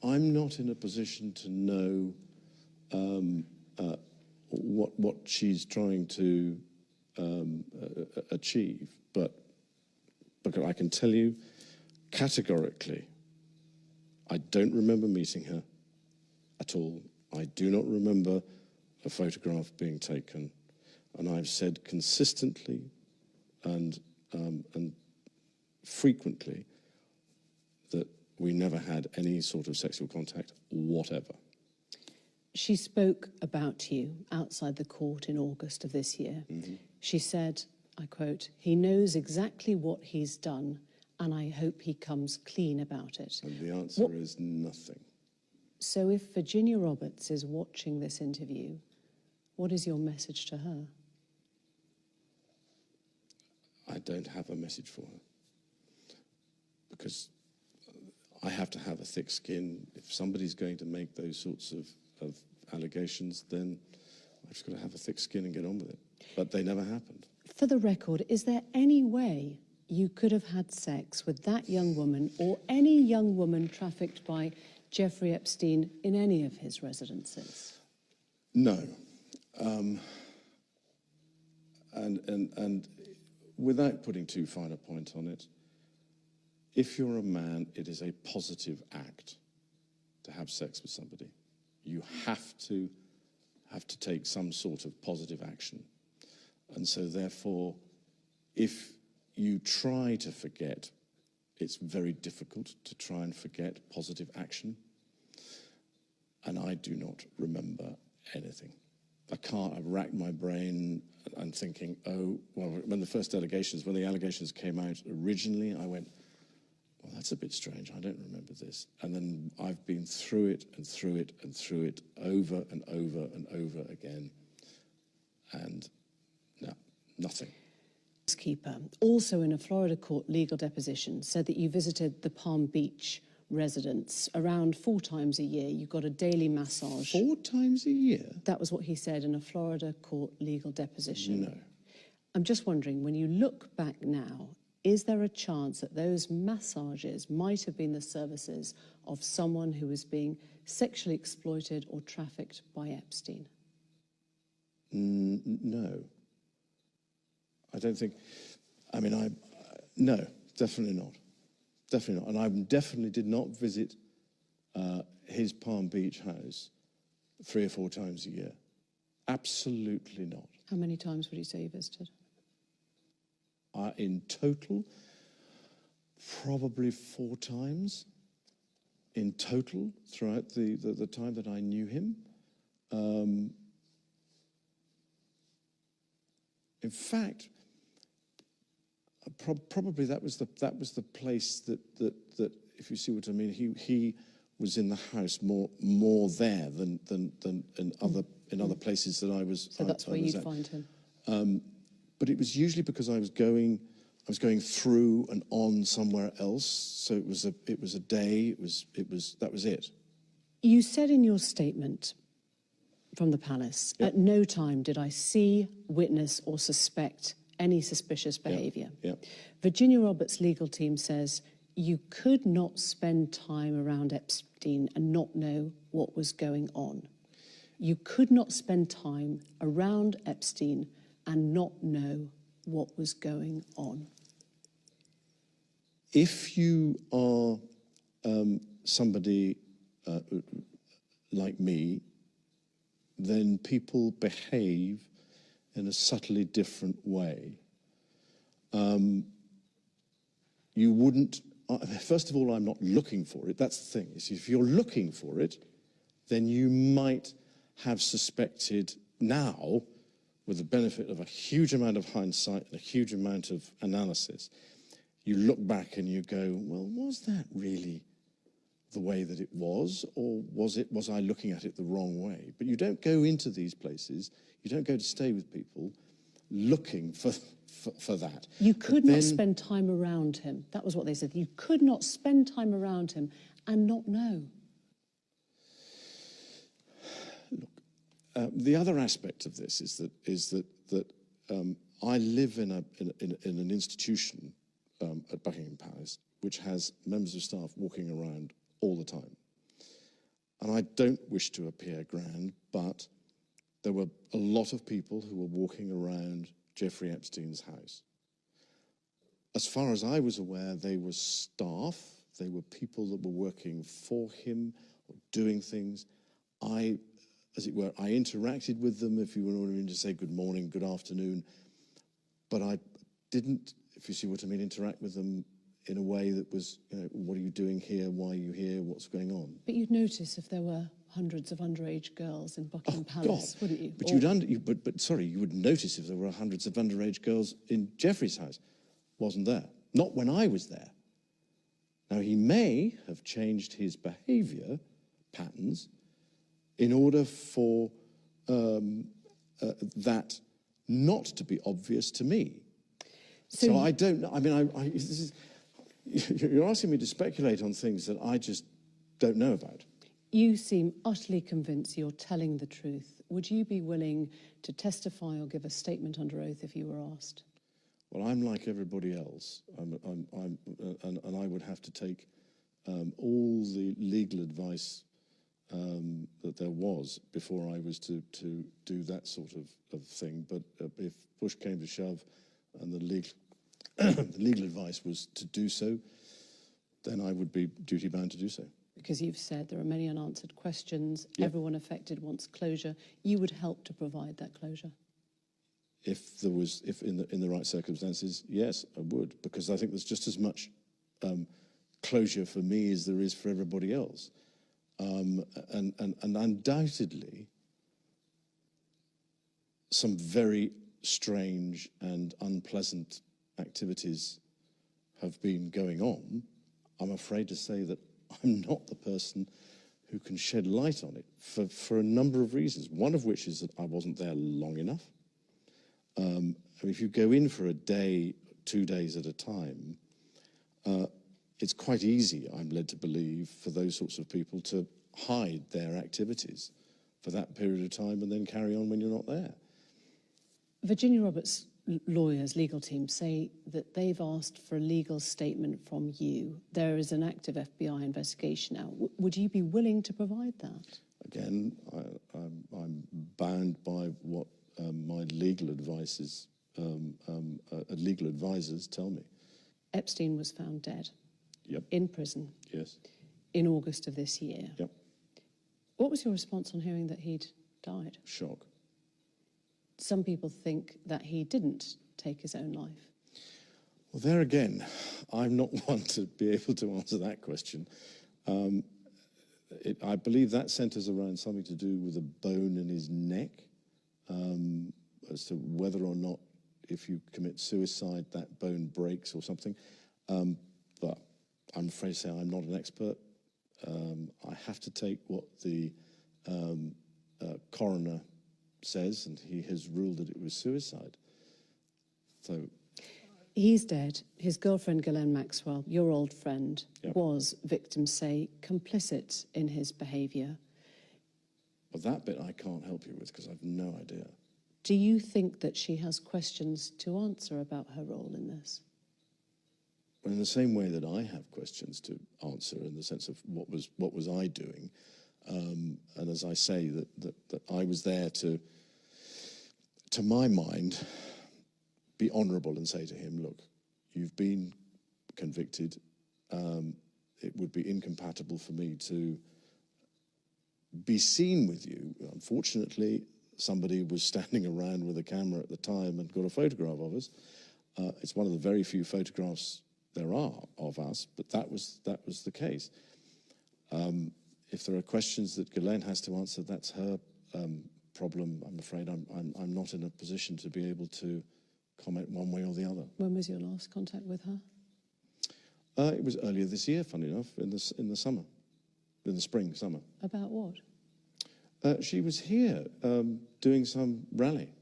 I'm not in a position to know what she's trying to achieve, but I can tell you categorically, I don't remember meeting her at all. I do not remember a photograph being taken, and I've said consistently and frequently that we never had any sort of sexual contact whatever. She spoke about you outside the court in August of this year. Mm-hmm. She said, I quote, "He knows exactly what he's done, and I hope he comes clean about it." And the answer is nothing. So if Virginia Roberts is watching this interview, what is your message to her? I don't have a message for her, because I have to have a thick skin. If somebody's going to make those sorts of allegations, then I've just got to have a thick skin and get on with it. But they never happened. For the record, is there any way you could have had sex with that young woman or any young woman trafficked by Jeffrey Epstein in any of his residences? No. And without putting too fine a point on it, if you're a man, it is a positive act to have sex with somebody. You have to take some sort of positive action. And so therefore, if you try to forget, it's very difficult to try and forget positive action. And I do not remember anything. I've racked my brain and thinking, oh, well, when the allegations came out originally, I went, well, that's a bit strange. I don't remember this. And then I've been through it and through it and through it over and over and over again. And no, nothing. Keeper, also in a Florida court legal deposition, said that you visited the Palm Beach residence around 4 times a year. You got a daily massage. 4 times a year? That was what he said in a Florida court legal deposition. No. I'm just wondering, when you look back now, is there a chance that those massages might have been the services of someone who was being sexually exploited or trafficked by Epstein? No. I don't think, no, definitely not. Definitely not. And I definitely did not visit his Palm Beach house 3 or 4 times a year. Absolutely not. How many times would you say you visited? In total, probably 4 times. In total, throughout the time that I knew him. In fact, probably that was the place that if you see what I mean, he was in the house more there than in other places that I was. So that's where you'd find him. But it was usually because I was going through and on somewhere else. So it was a day. That was it. You said in your statement from the palace, Yep. at no time did I see, witness or suspect any suspicious behaviour. Yep. Virginia Roberts' legal team says you could not spend time around Epstein and not know what was going on. You could not spend time around Epstein and not know what was going on. If you are somebody like me, then people behave in a subtly different way. You wouldn't, first of all, I'm not looking for it. That's the thing. If you're looking for it, then you might have suspected now, with the benefit of a huge amount of hindsight and a huge amount of analysis, you look back and you go, well, was that really the way that it was, or was I looking at it the wrong way? But you don't go into these places, you don't go to stay with people looking for that. You could not spend time around him. That was what they said. You could not spend time around him and not know. Look, the other aspect of this is that I live in an institution at Buckingham Palace which has members of staff walking around all the time. And I don't wish to appear grand, but there were a lot of people who were walking around Jeffrey Epstein's house. As far as I was aware, they were staff, they were people that were working for him, or doing things. As it were, I interacted with them, if you were to say good morning, good afternoon, but I didn't, if you see what I mean, interact with them in a way that was, what are you doing here? Why are you here? What's going on? But you'd notice if there were hundreds of underage girls in Buckingham Palace, wouldn't you? But you would notice if there were hundreds of underage girls in Jeffrey's house. Wasn't there. Not when I was there. Now, he may have changed his behaviour patterns in order for that not to be obvious to me. So I don't know. I mean, you're asking me to speculate on things that I just don't know about. You seem utterly convinced you're telling the truth. Would you be willing to testify or give a statement under oath if you were asked? Well, I'm like everybody else, and I would have to take all the legal advice that there was before I was to do that sort of thing. But if push came to shove and the legal advice was to do so, then I would be duty-bound to do so. Because you've said there are many unanswered questions, Yep. everyone affected wants closure. You would help to provide that closure? If in the right circumstances, yes, I would, because I think there's just as much closure for me as there is for everybody else. And undoubtedly, some very strange and unpleasant activities have been going on. I'm afraid to say that I'm not the person who can shed light on it for a number of reasons, one of which is that I wasn't there long enough. I mean, if you go in for a day, 2 days at a time, it's quite easy, I'm led to believe, for those sorts of people to hide their activities for that period of time and then carry on when you're not there. Virginia Roberts' lawyers, legal team, say that they've asked for a legal statement from you. There is an active FBI investigation now. Would you be willing to provide that? Again, I'm bound by what my legal advisors tell me. Epstein was found dead. Yep. In prison. Yes. In August of this year. Yep. What was your response on hearing that he'd died? Shock. Some people think that he didn't take his own life. Well, there again, I'm not one to be able to answer that question. I believe that centres around something to do with a bone in his neck, as to whether or not, if you commit suicide, that bone breaks or something. But I'm afraid to say I'm not an expert. I have to take what the coroner says, and he has ruled that it was suicide. So he's dead. His girlfriend, Ghislaine Maxwell, your old friend, Yep. was, victims say, complicit in his behaviour. Well, that bit I can't help you with because I've no idea. Do you think that she has questions to answer about her role in this? In the same way that I have questions to answer, in the sense of what was I doing, and as I say, that I was there to my mind, be honourable and say to him, look, you've been convicted. It would be incompatible for me to be seen with you. Unfortunately, somebody was standing around with a camera at the time and got a photograph of us. It's one of the very few photographs there are of us, but that was the case. If there are questions that Ghislaine has to answer, that's her problem. I'm afraid I'm not in a position to be able to comment one way or the other. When was your last contact with her? It was earlier this year, funny enough, in the summer, in the spring, summer. About what? She was here doing some rally.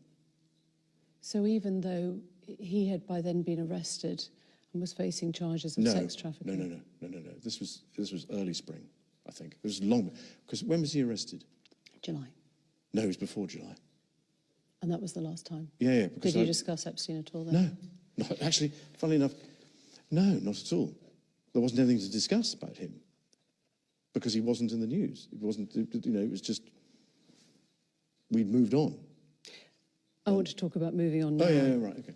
So even though he had by then been arrested and was facing charges of sex trafficking? No. This was early spring, I think. It was long, because when was he arrested? July. No, it was before July. And that was the last time? Yeah. Did you discuss Epstein at all then? No, actually, funnily enough, no, not at all. There wasn't anything to discuss about him because he wasn't in the news. It wasn't, it was just, we'd moved on. I want to talk about moving on now. Oh, yeah, right, okay.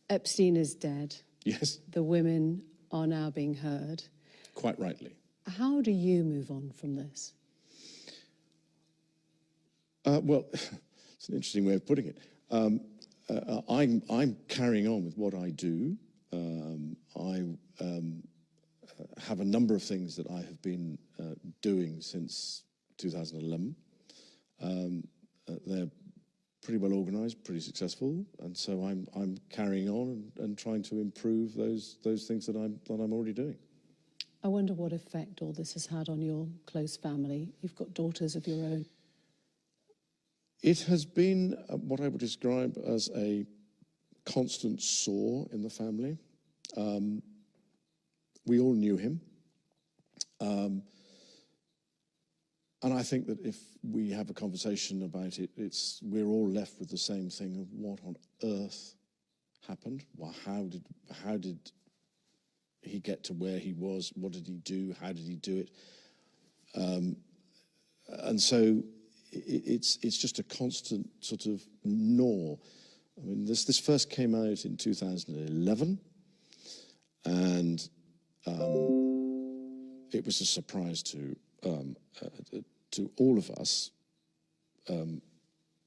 Epstein is dead. Yes. The women are now being heard. Quite rightly. How do you move on from this? Well, it's an interesting way of putting it. I'm carrying on with what I do. I have a number of things that I have been doing since 2011. They're pretty well organised, pretty successful, and so I'm carrying on and trying to improve those things that I'm already doing. I wonder what effect all this has had on your close family. You've got daughters of your own. It has been what I would describe as a constant sore in the family. We all knew him. And I think that if we have a conversation about it, we're all left with the same thing of what on earth happened. Well, how did he get to where he was? What did he do? How did he do it? And so it's just a constant sort of gnaw. I mean, this first came out in 2011, and it was a surprise to all of us,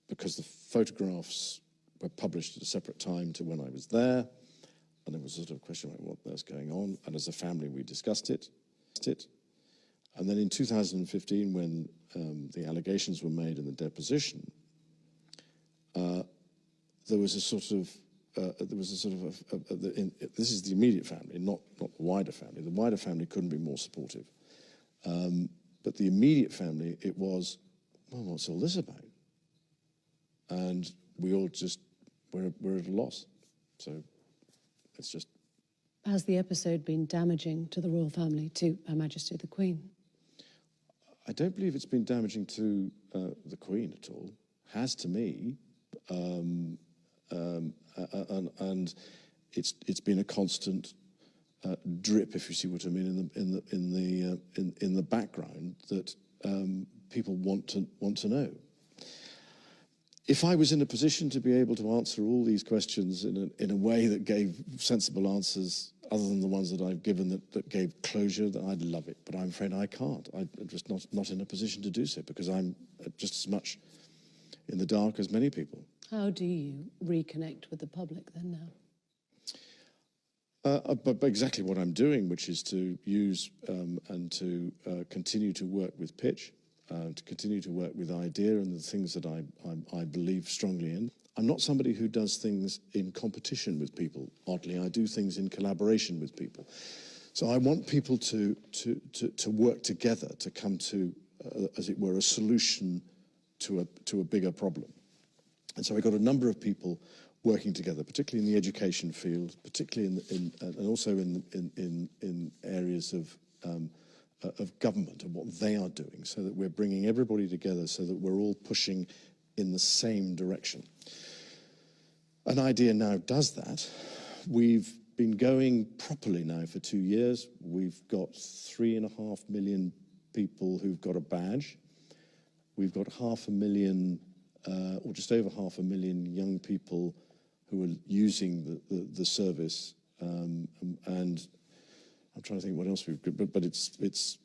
because the photographs were published at a separate time to when I was there, and there was sort of a question about what was going on, and as a family we discussed it. And then in 2015, when the allegations were made in the deposition, there was a sort of, this is the immediate family, not the wider family. The wider family couldn't be more supportive. But the immediate family, it was, well, what's all this about? And we all just, we're at a loss. So it's just. Has the episode been damaging to the royal family, to Her Majesty the Queen? I don't believe it's been damaging to the Queen at all. Has to me, and it's been a constant drip, if you see what I mean, in the background that people want to know. If I was in a position to be able to answer all these questions in a way that gave sensible answers, other than the ones that I've given that gave closure, then I'd love it. But I'm afraid I can't. I'm just not in a position to do so, because I'm just as much in the dark as many people. How do you reconnect with the public then now? But exactly what I'm doing, which is to use and to continue to work with pitch, to continue to work with idea and the things that I believe strongly in. I'm not somebody who does things in competition with people. Oddly, I do things in collaboration with people. So I want people to work together to come to, as it were, a solution to a bigger problem. And so I got a number of people working together, particularly in the education field, particularly and also in areas of government and what they are doing, so that we're bringing everybody together, so that we're all pushing in the same direction. An idea now does that. We've been going properly now for 2 years. We've got 3.5 million people who've got a badge. We've got 500,000, or just over 500,000 young people who are using the service, and I'm trying to think what else we've got, but it's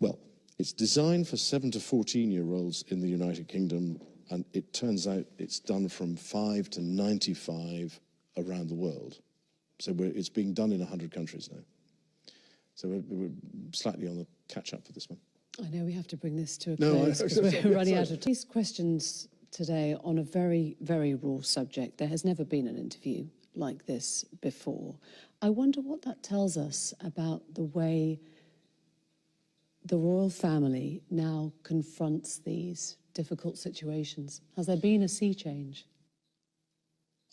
well, it's designed for 7 to 14-year-olds in the United Kingdom, and it turns out it's done from 5 to 95 around the world. So it's being done in 100 countries now. So we're slightly on the catch-up for this one. I know we have to bring this to a close because we're running out of time. These questions today on a very, very raw subject. There has never been an interview like this before. I wonder what that tells us about the way the royal family now confronts these difficult situations. Has there been a sea change?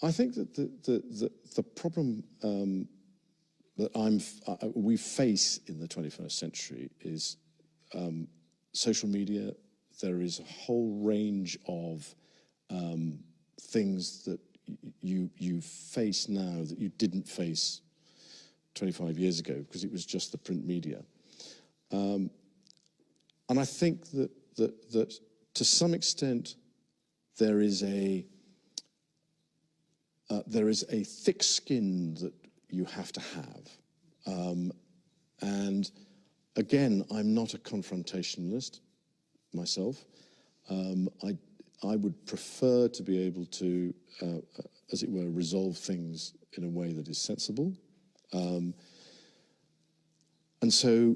I think that the problem that we face in the 21st century is social media. There is a whole range of things that you face now that you didn't face 25 years ago, because it was just the print media. And I think that to some extent there is a thick skin that you have to have. And again, I'm not a confrontationalist myself. I would prefer to be able to, as it were, resolve things in a way that is sensible. And so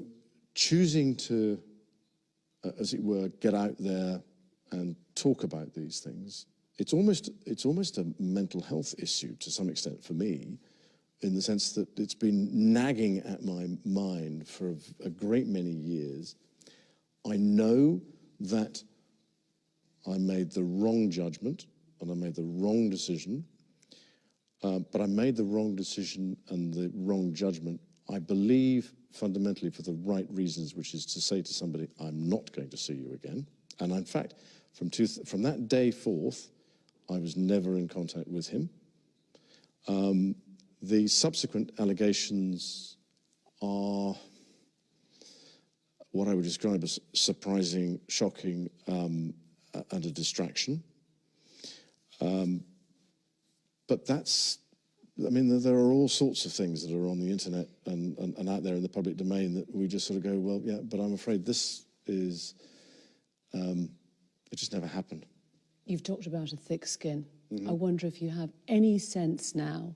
choosing to, as it were, get out there and talk about these things, it's almost a mental health issue to some extent for me, in the sense that it's been nagging at my mind for a great many years. I know that I made the wrong judgment and I made the wrong decision, but I made the wrong decision and the wrong judgment, I believe, fundamentally for the right reasons, which is to say to somebody, I'm not going to see you again. And in fact, from that day forth, I was never in contact with him. The subsequent allegations are what I would describe as surprising, shocking, and a distraction. But that's, I mean, there are all sorts of things that are on the internet and out there in the public domain that we just sort of go, well, yeah, but I'm afraid this is, it just never happened. You've talked about a thick skin. Mm-hmm. I wonder if you have any sense now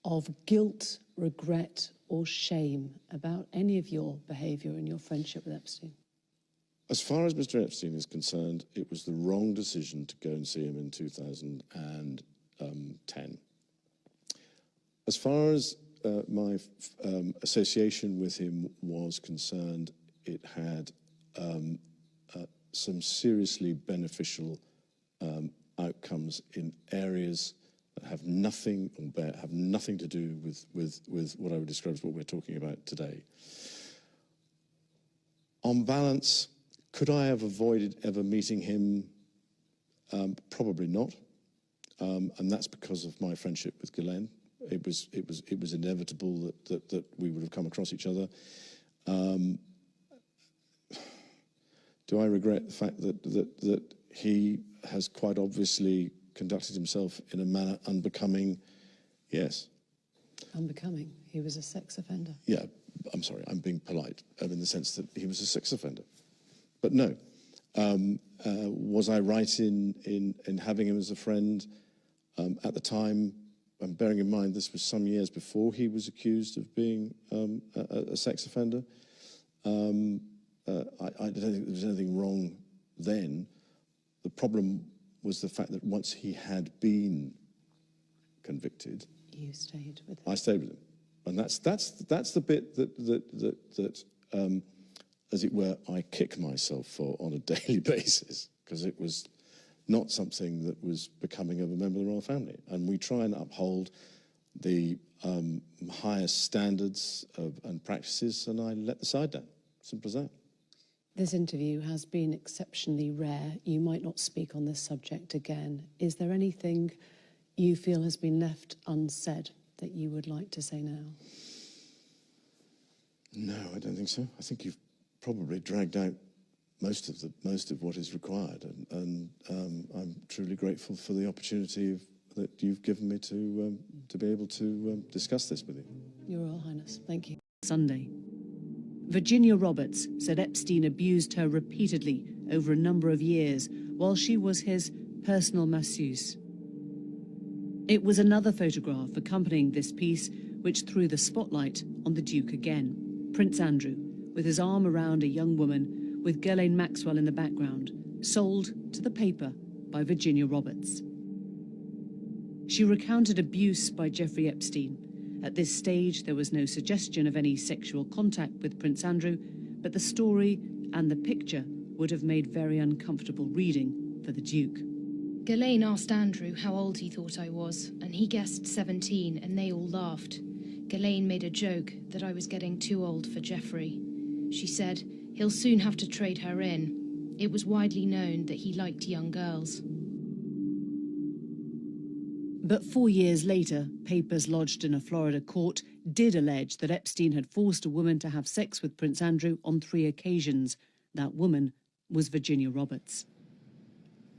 of guilt, regret, or shame about any of your behaviour and your friendship with Epstein? As far as Mr. Epstein is concerned, it was the wrong decision to go and see him in 2010. As far as my association with him was concerned, it had some seriously beneficial outcomes in areas that have nothing to do with what I would describe as what we're talking about today. On balance, could I have avoided ever meeting him? Probably not, and that's because of my friendship with Ghislaine. It was inevitable that we would have come across each other. Do I regret the fact that he has quite obviously conducted himself in a manner unbecoming? Yes. Unbecoming? He was a sex offender. Yeah, I'm sorry, I'm being polite in the sense that he was a sex offender. But no. Was I right in having him as a friend? At the time, bearing in mind this was some years before he was accused of being a sex offender, I don't think there was anything wrong then. The problem was the fact that once he had been convicted, you stayed with him. I stayed with him, and that's the bit that as it were, I kick myself for on a daily basis, because it was not something that was becoming of a member of the royal family. And we try and uphold the highest standards and practices, and I let the side down. Simple as that. This interview has been exceptionally rare. You might not speak on this subject again. Is there anything you feel has been left unsaid that you would like to say now? No, I don't think so. I think you've probably dragged out most of what is required, and I'm truly grateful for the opportunity that you've given me to be able to discuss this with you. Your Royal Highness, thank you. Sunday. Virginia Roberts said Epstein abused her repeatedly over a number of years while she was his personal masseuse. It was another photograph accompanying this piece which threw the spotlight on the Duke again. Prince Andrew, with his arm around a young woman with Ghislaine Maxwell in the background, sold to the paper by Virginia Roberts. She recounted abuse by Jeffrey Epstein. At this stage, there was no suggestion of any sexual contact with Prince Andrew, but the story and the picture would have made very uncomfortable reading for the Duke. Ghislaine asked Andrew how old he thought I was, and he guessed 17, and they all laughed. Ghislaine made a joke that I was getting too old for Jeffrey. She said he'll soon have to trade her in. It was widely known that he liked young girls. But 4 years later, papers lodged in a Florida court did allege that Epstein had forced a woman to have sex with Prince Andrew on 3 occasions. That woman was Virginia Roberts.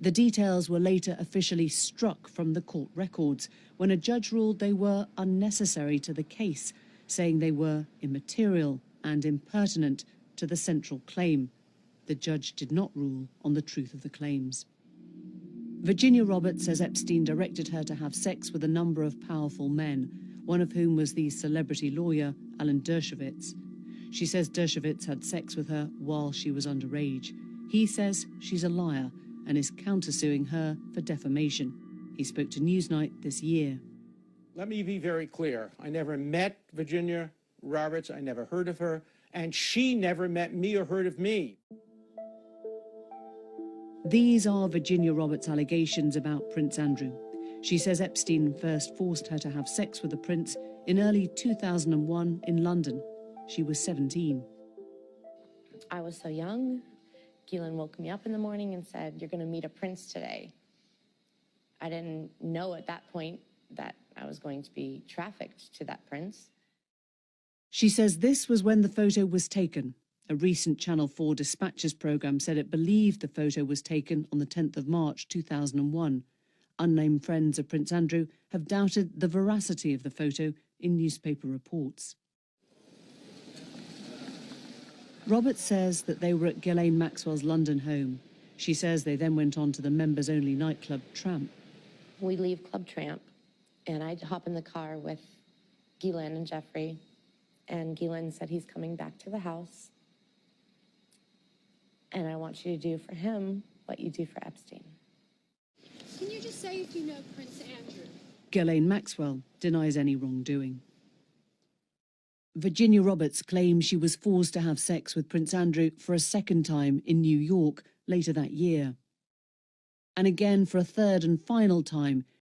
The details were later officially struck from the court records when a judge ruled they were unnecessary to the case, saying they were immaterial and impertinent to the central claim. The judge did not rule on the truth of the claims. Virginia Roberts says Epstein directed her to have sex with a number of powerful men, one of whom was the celebrity lawyer Alan Dershowitz. She says Dershowitz had sex with her while she was underage. He says she's a liar and is countersuing her for defamation. He spoke to Newsnight this year. Let me be very clear. I never met Virginia Roberts. I never heard of her. And she never met me or heard of me. These are Virginia Roberts' allegations about Prince Andrew. She says Epstein first forced her to have sex with the prince in early 2001 in London. She was 17. I was so young. Ghislaine woke me up in the morning and said, "You're going to meet a prince today." I didn't know at that point that I was going to be trafficked to that prince. She says this was when the photo was taken. A recent Channel 4 Dispatches programme said it believed the photo was taken on the 10th of March 2001. Unnamed friends of Prince Andrew have doubted the veracity of the photo in newspaper reports. Roberts says that they were at Ghislaine Maxwell's London home. She says they then went on to the members-only nightclub Tramp. We leave Club Tramp, and I hop in the car with Ghislaine and Jeffrey, and Ghislaine said he's coming back to the house, and I want you to do for him what you do for Epstein. Can you just say if you know Prince Andrew? Ghislaine Maxwell denies any wrongdoing. Virginia Roberts claims she was forced to have sex with Prince Andrew for a second time in New York later that year. And again for a third and final time